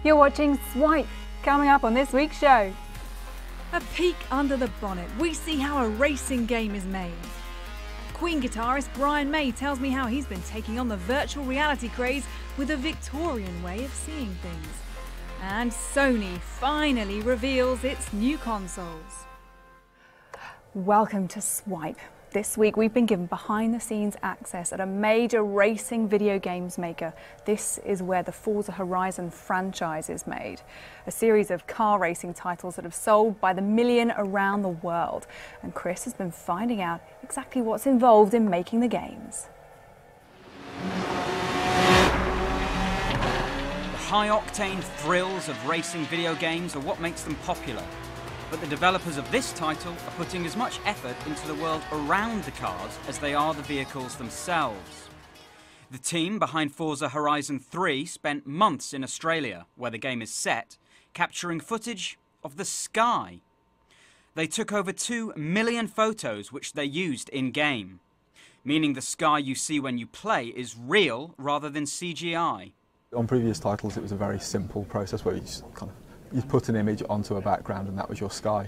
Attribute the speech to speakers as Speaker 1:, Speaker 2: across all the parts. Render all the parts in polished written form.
Speaker 1: You're watching Swipe, coming up on this week's show.
Speaker 2: A peek under the bonnet, we see how a racing game is made. Queen guitarist Brian May tells me how he's been taking on the virtual reality craze with a Victorian way of seeing things. And Sony finally reveals its new consoles.
Speaker 1: Welcome to Swipe. This week we've been given behind-the-scenes access at a major racing video games maker. This is where the Forza Horizon franchise is made. A series of car racing titles that have sold by the million around the world. And Chris has been finding out exactly what's involved in making the games.
Speaker 3: The high-octane thrills of racing video games are what makes them popular. But the developers of this title are putting as much effort into the world around the cars as they are the vehicles themselves. The team behind Forza Horizon 3 spent months in Australia, where the game is set, capturing footage of the sky. They took over 2 million photos which they used in-game, meaning the sky you see when you play is real rather than CGI.
Speaker 4: On previous titles it was a very simple process where you just you put an image onto a background and that was your sky.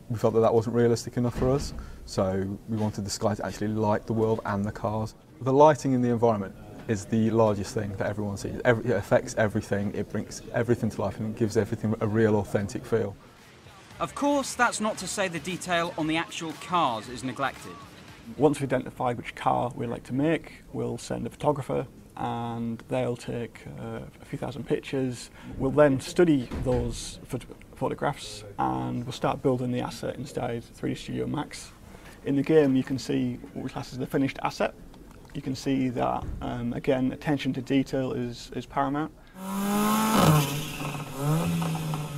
Speaker 4: We felt that that wasn't realistic enough for us, so we wanted the sky to actually light the world and the cars. The lighting in the environment is the largest thing that everyone sees. It affects everything, it brings everything to life and it gives everything a real authentic feel.
Speaker 3: Of course, that's not to say the detail on the actual cars is neglected.
Speaker 5: Once we identify which car we'd like to make, we'll send a photographer and they'll take a few thousand pictures. We'll then study those photographs and we'll start building the asset inside 3D Studio Max. In the game you can see what we class as the finished asset. You can see that, again, attention to detail is paramount.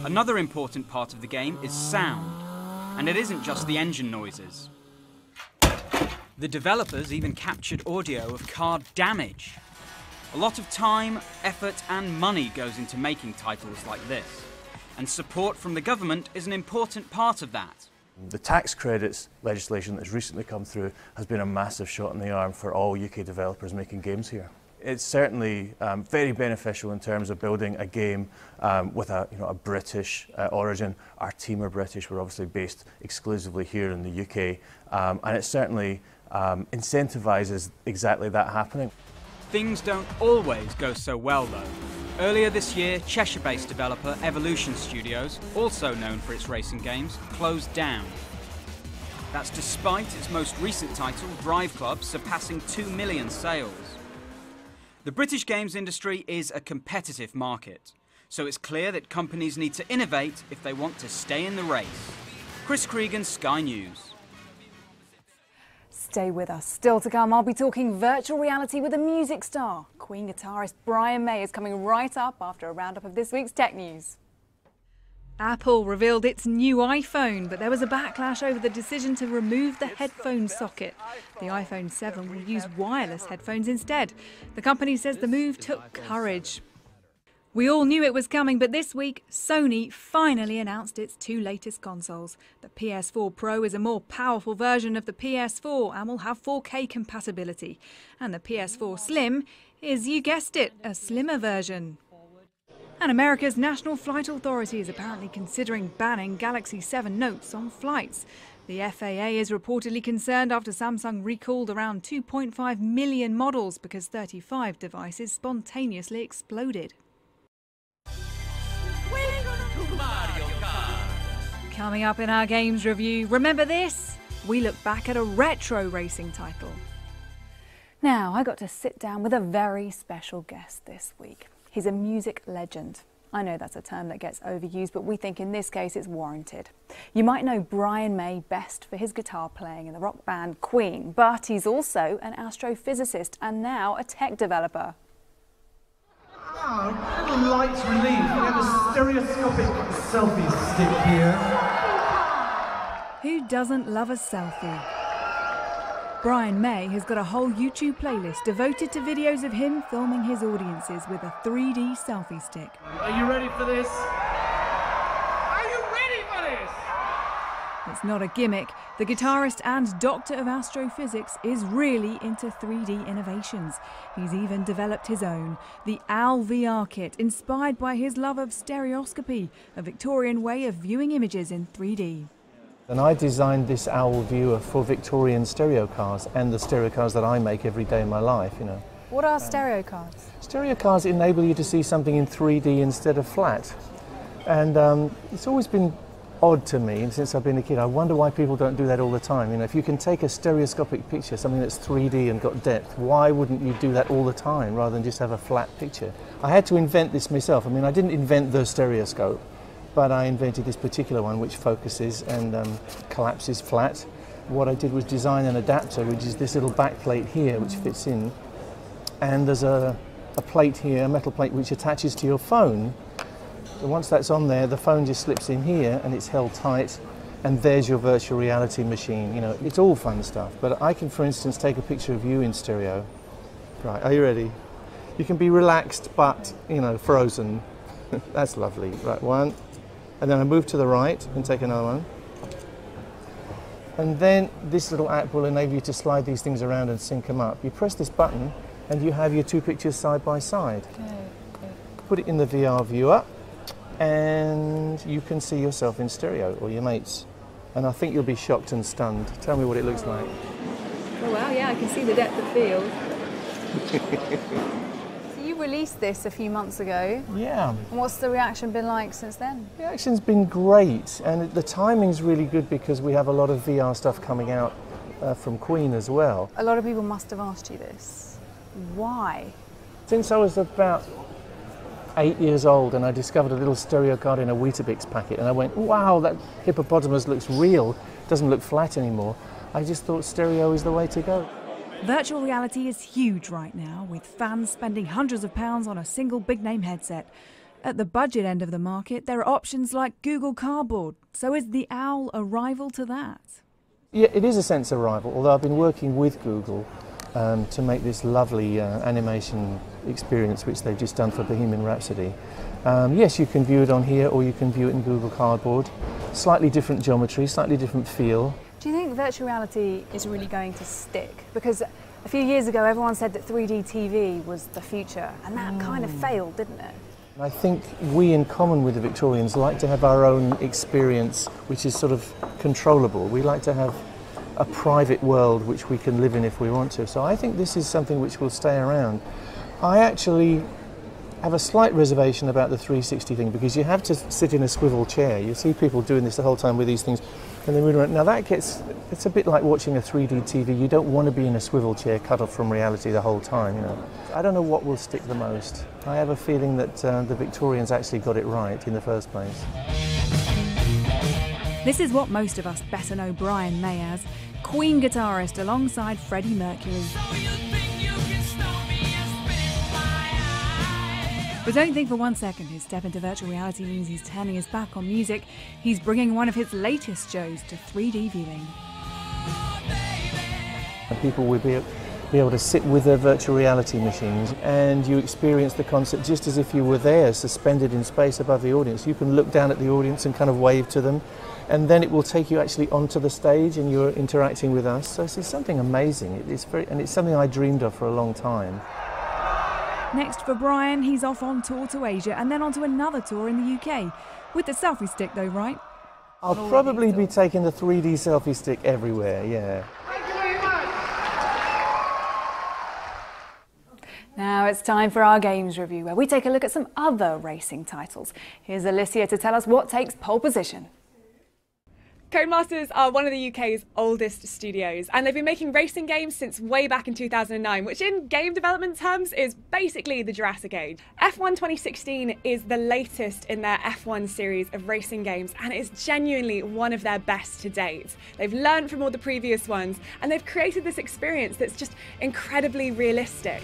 Speaker 3: Another important part of the game is sound, and it isn't just the engine noises. The developers even captured audio of car damage. A lot of time, effort and money goes into making titles like this, and support from the government is an important part of that.
Speaker 6: The tax credits legislation that's recently come through has been a massive shot in the arm for all UK developers making games here. It's certainly very beneficial in terms of building a game with a British origin. Our team are British, we're obviously based exclusively here in the UK, and it certainly incentivises exactly that happening.
Speaker 3: Things don't always go so well though. Earlier this year, Cheshire-based developer Evolution Studios, also known for its racing games, closed down. That's despite its most recent title, Drive Club, surpassing 2 million sales. The British games industry is a competitive market, so it's clear that companies need to innovate if they want to stay in the race. Chris Cregan, Sky News.
Speaker 1: Stay with us. Still to come, I'll be talking virtual reality with a music star. Queen guitarist Brian May is coming right up after a roundup of this week's tech news.
Speaker 2: Apple revealed its new iPhone, but there was a backlash over the decision to remove the headphone socket. The iPhone 7 will use wireless headphones instead. The company says the move took courage. We all knew it was coming, but this week, Sony finally announced its 2 latest consoles. The PS4 Pro is a more powerful version of the PS4 and will have 4K compatibility. And the PS4 Slim is, you guessed it, a slimmer version. And America's National Flight Authority is apparently considering banning Galaxy 7 Notes on flights. The FAA is reportedly concerned after Samsung recalled around 2.5 million models because 35 devices spontaneously exploded. Coming up in our games review, remember this? We look back at a retro racing title.
Speaker 1: Now, I got to sit down with a very special guest this week. He's a music legend. I know that's a term that gets overused, but we think in this case it's warranted. You might know Brian May best for his guitar playing in the rock band Queen, but he's also an astrophysicist and now a tech developer.
Speaker 7: Ah, a little light relief. We have a stereoscopic selfie stick here.
Speaker 2: Who doesn't love a selfie? Brian May has got a whole YouTube playlist devoted to videos of him filming his audiences with a 3D selfie stick.
Speaker 7: Are you ready for this? Are you ready for this?
Speaker 2: It's not a gimmick. The guitarist and doctor of astrophysics is really into 3D innovations. He's even developed his own, the OWL VR kit, inspired by his love of stereoscopy, a Victorian way of viewing images in 3D.
Speaker 8: And I designed this OWL viewer for Victorian stereo cars and the stereo cars that I make every day in my life, you know.
Speaker 1: What are stereo cards?
Speaker 8: Stereo cars enable you to see something in 3D instead of flat. And it's always been odd to me, and since I've been a kid, I wonder why people don't do that all the time. You know, if you can take a stereoscopic picture, something that's 3D and got depth, why wouldn't you do that all the time rather than just have a flat picture? I had to invent this myself. I mean, I didn't invent the stereoscope, but I invented this particular one which focuses and collapses flat. What I did was design an adapter, which is this little back plate here, which fits in, and there's a plate here, a metal plate, which attaches to your phone. So once that's on there, the phone just slips in here and it's held tight, and there's your virtual reality machine. You know, it's all fun stuff. But I can, for instance, take a picture of you in stereo. Right, are you ready? You can be relaxed, but, you know, frozen. That's lovely. Right, one. And then I move to the right and take another one. And then this little app will enable you to slide these things around and sync them up. You press this button and you have your two pictures side by side.
Speaker 1: Okay.
Speaker 8: Put it in the VR viewer, and you can see yourself in stereo, or your mates. And I think you'll be shocked and stunned. Tell me what it looks like.
Speaker 2: Oh wow, yeah, I can see the depth of field.
Speaker 1: So you released this a few months ago.
Speaker 8: Yeah.
Speaker 1: And what's the reaction been like since then?
Speaker 8: The reaction's been great, and the timing's really good because we have a lot of VR stuff coming out from Queen as well.
Speaker 1: A lot of people must have asked you this. Why?
Speaker 8: Since I was about 8 years old and I discovered a little stereo card in a Weetabix packet, and I went, wow, that hippopotamus looks real, doesn't look flat anymore. I just thought stereo is the way to go.
Speaker 2: Virtual reality is huge right now, with fans spending hundreds of pounds on a single big-name headset. At the budget end of the market, there are options like Google Cardboard. So is the OWL a rival to that?
Speaker 8: Yeah, it is a sense of rival, although I've been working with Google to make this lovely animation experience which they've just done for Bohemian Rhapsody. Yes, you can view it on here or you can view it in Google Cardboard. Slightly different geometry, slightly different feel.
Speaker 1: Do you think virtual reality is really going to stick? Because a few years ago everyone said that 3D TV was the future, and that kind of failed, didn't it?
Speaker 8: I think we, in common with the Victorians, like to have our own experience which is sort of controllable. We like to have a private world which we can live in if we want to. So I think this is something which will stay around. I actually have a slight reservation about the 360 thing, because you have to sit in a swivel chair. You see people doing this the whole time with these things, and they move around. Now it's a bit like watching a 3D TV. You don't want to be in a swivel chair cut off from reality the whole time, you know. I don't know what will stick the most. I have a feeling that the Victorians actually got it right in the first place.
Speaker 2: This is what most of us better know Brian May as, Queen guitarist alongside Freddie Mercury. But don't think for one second his step into virtual reality means he's turning his back on music. He's bringing one of his latest shows to 3D viewing.
Speaker 8: And people will be able to sit with their virtual reality machines, and you experience the concert just as if you were there, suspended in space above the audience. You can look down at the audience and kind of wave to them, and then it will take you actually onto the stage and you're interacting with us. So it's something amazing. It's something I dreamed of for a long time.
Speaker 2: Next for Brian, he's off on tour to Asia and then on to another tour in the UK. With the selfie stick though, right?
Speaker 8: I'll probably be taking the 3D selfie stick everywhere, yeah.
Speaker 1: Now it's time for our games review, where we take a look at some other racing titles. Here's Alicia to tell us what takes pole position.
Speaker 9: Codemasters are one of the UK's oldest studios, and they've been making racing games since way back in 2009, which in game development terms is basically the Jurassic Age. F1 2016 is the latest in their F1 series of racing games, and it is genuinely one of their best to date. They've learned from all the previous ones, and they've created this experience that's just incredibly realistic.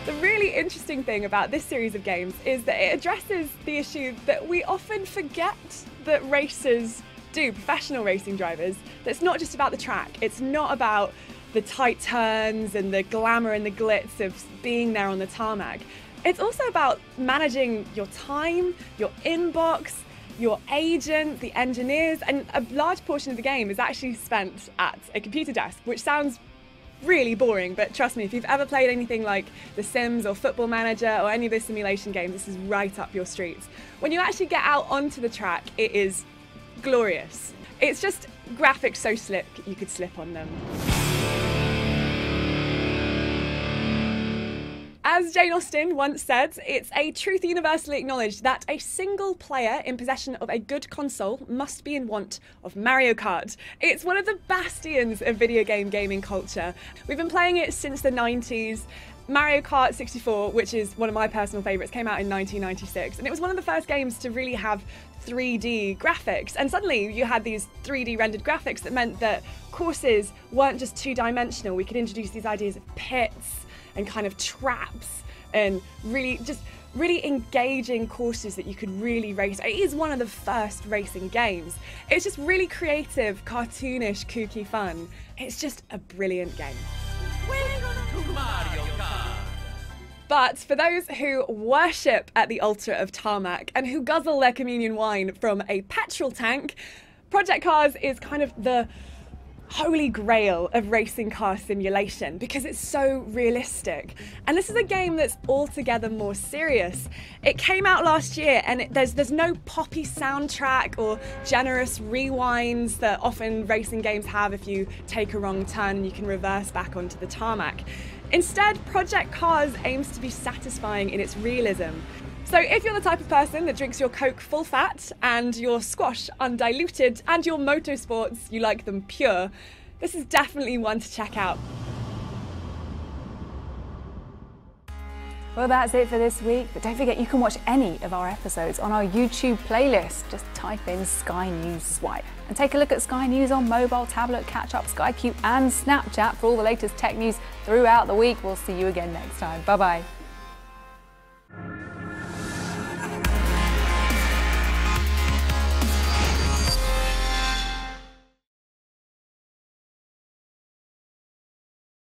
Speaker 9: The really interesting thing about this series of games is that it addresses the issue that we often forget that racers do, professional racing drivers. That's not just about the track. It's not about the tight turns and the glamour and the glitz of being there on the tarmac. It's also about managing your time, your inbox, your agent, the engineers, and a large portion of the game is actually spent at a computer desk, which sounds really boring, but trust me, if you've ever played anything like The Sims or Football Manager or any of those simulation games, this is right up your street. When you actually get out onto the track, it is glorious. It's just graphics so slick you could slip on them. As Jane Austen once said, it's a truth universally acknowledged that a single player in possession of a good console must be in want of Mario Kart. It's one of the bastions of video game gaming culture. We've been playing it since the 90s. Mario Kart 64, which is one of my personal favourites, came out in 1996, and it was one of the first games to really have 3D graphics. And suddenly you had these 3D rendered graphics that meant that courses weren't just two-dimensional. We could introduce these ideas of pits and kind of traps and really engaging courses that you could really race. It is one of the first racing games. It's just really creative, cartoonish, kooky fun. It's just a brilliant game.
Speaker 10: Welcome to Mario Kart.
Speaker 9: But for those who worship at the altar of tarmac and who guzzle their communion wine from a petrol tank, Project Cars is kind of the holy grail of racing car simulation because it's so realistic. And this is a game that's altogether more serious. It came out last year, and there's no poppy soundtrack or generous rewinds that often racing games have if you take a wrong turn and you can reverse back onto the tarmac. Instead, Project Cars aims to be satisfying in its realism. So if you're the type of person that drinks your Coke full fat and your squash undiluted and your motorsports, you like them pure, this is definitely one to check out.
Speaker 1: Well, that's it for this week, but don't forget you can watch any of our episodes on our YouTube playlist. Just type in Sky News Swipe and take a look at Sky News on mobile, tablet, catch up, SkyQ and Snapchat for all the latest tech news throughout the week. We'll see you again next time. Bye bye.